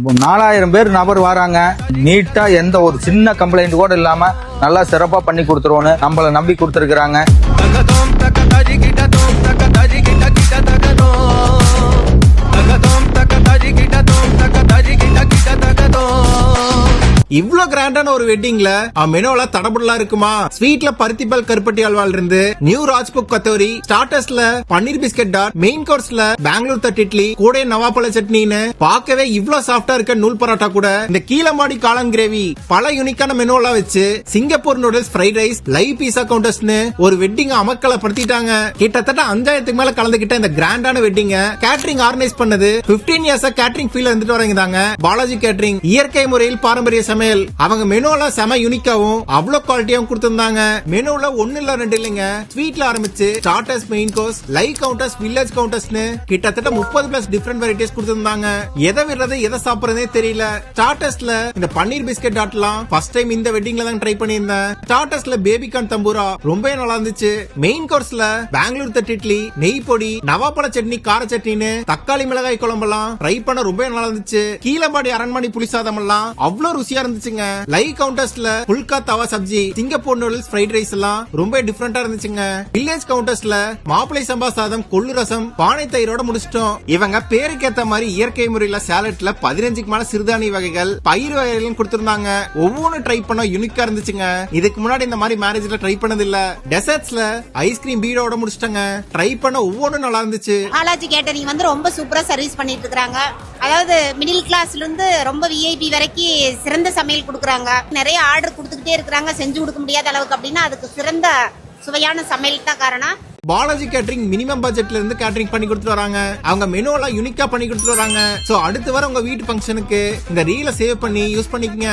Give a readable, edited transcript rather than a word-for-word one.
4000 பேர் நபர் வராங்க. நீட்டா எந்த ஒரு சின்ன கம்ப்ளைண்ட் கூட இல்லாம நல்லா சிறப்பா பண்ணி கொடுத்துருவோன்னு நம்மள நம்பி கொடுத்துருக்காங்க. இவ்ளோ கிராண்டான ஒரு வெட்டிங்ல மெனுல தடபுடலா இருக்குமா? ஸ்வீட்ல பருத்திப்பால் கருப்பட்டி அல்வால இருந்து நியூ ராஜ்புக் கத்தோரி, ஸ்டார்டர்ஸ்ல பன்னீர் பிஸ்கட் டாட், மெயின் கோர்ஸ்ல பெங்களூர் தட்டு இட்லி, கூட நவாப்பழ சட்னின்னு பார்க்கவே இவ்ளோ சாஃப்டா இருக்க நூல் பரோட்டா கூட இந்த கீழமாடி காளான் கிரேவி பல யூனிக்கான மெனுலாம் வச்சு Singapore noodles, fried rice, live pizza கவுண்டர்ஸ்னு ஒரு வெட்டிங் அமக்களை படுத்திட்டாங்க. கிட்டத்தட்ட 5000க்கு மேல கலந்துகிட்ட இந்த கிராண்டான வெட்டிங்க கேட்டரிங் ஆர்கனைஸ் பண்ணது 15 இயர்ஸா கேட்டரிங் ஃபீல்ட்ல இருந்துட்டு வரங்க தாங்க பாலாஜி கேட்டரிங். இயற்கை முறையில் பாரம்பரிய சமையல். அவங்க மெனுல செம யூனிக்காவும் அவ்வளவு குவாலிட்டியாவும் கொடுத்திருந்தாங்க. மெனுல 1 இல்ல 2 இல்லைங்க, ஸ்வீட்ல ஆரம்பிச்சு starters, main course, live counters, village கவுண்டர்ஸ்னு கிட்டத்தட்ட 30+ டிஃபரண்ட் வெரைட்டிஸ் கொடுத்திருந்தாங்க. எதை விடுறது எதை சாப்பிடுறதே தெரியல. ஸ்டார்டர்ஸ்ல இந்த பன்னீர் பிஸ்கட் டாட்லாம் ஃபர்ஸ்ட் டைம் இந்த வெட்டிங்ல தான் ட்ரை பண்ணியிருந்தேன். ஸ்டார்டர்ஸ்ல பேபிகார்ன் தம்பூரா ரொம்ப நல்லா இருந்துச்சு. மெயின் கோர்ஸ்ல பெங்களூர் தட்டு இட்லி, நெய் பொடி, நவாப்பழ சட்னி, கார சட்னின்னு தக்காளி மிளகாய் குழம்பெல்லாம் ட்ரை பண்ண ரொம்ப நல்லா இருந்துச்சு. கீழமாடி அரண்மனை புளிசாதம் எல்லாம் அவ்வளவு ருசியா இருந்துச்சுங்க. லைவ் கவுண்டர்ஸ்ல புல்கா தவா sabzi, Singapore noodles, fried rice எல்லாம் ரொம்ப டிஃபரெண்டா இருந்துச்சுங்க. வில்லேஜ் கவுண்டர்ஸ்ல மாப்பிளை சம்பா சாதம், கொள்ளு ரசம், பானை தயிரோட முடிச்சிட்டோம். இவங்க பேருக்கு ஏத்த மாதிரி இயற்கை முறையில சாலட்ல 15க்கு மேல சிறுதானிய வகைகள், பயிர் வகைகள் கொடுத்திருந்தாங்க. ஒவ்வொன்றும் ட்ரை பண்ண யூனிக்கா இருந்துச்சுங்க. இதுக்கு முன்னாடி இந்த மாதிரி மேரேஜ்ல ட்ரை பண்ணது இல்ல. டெசர்ட்ஸ்ல ஐஸ்கிரீம் பீடோட முடிச்சிட்டாங்க. ட்ரை பண்ண ஒவ்வொன்றும் நல்லா இருந்துச்சு. பாலாஜி கேட்டரிங் வந்து ரொம்ப சூப்பரா சர்வீஸ் பண்ணிட்டு இருக்காங்க. அதாவது மிடில் கிளாஸ்ல இருந்து ரொம்ப விஐபி வரைக்கும் சிறந்த சமையல் கொடுக்கறாங்க. நிறைய ஆர்டர் கொடுத்துக்கிட்டே இருக்காங்க. செஞ்சு கொடுக்க முடியாத அளவுக்கு அப்படின்னா அதுக்கு சிறந்த சுவையான சமையல் தான் காரணம். பாலாஜி கேட்டரிங் மினிமம் பட்ஜெட்ல இருந்து கேட்டரிங் பண்ணி கொடுத்துட்டு வராங்க. அவங்க மெனு எல்லாம் யூனிக்கா பண்ணி கொடுத்துட்டு வராங்க. சோ அடுத்து வர உங்க வீட்டு ஃபங்க்ஷனுக்கு இந்த ரீலை சேவ் பண்ணி யூஸ் பண்ணிக்கங்க.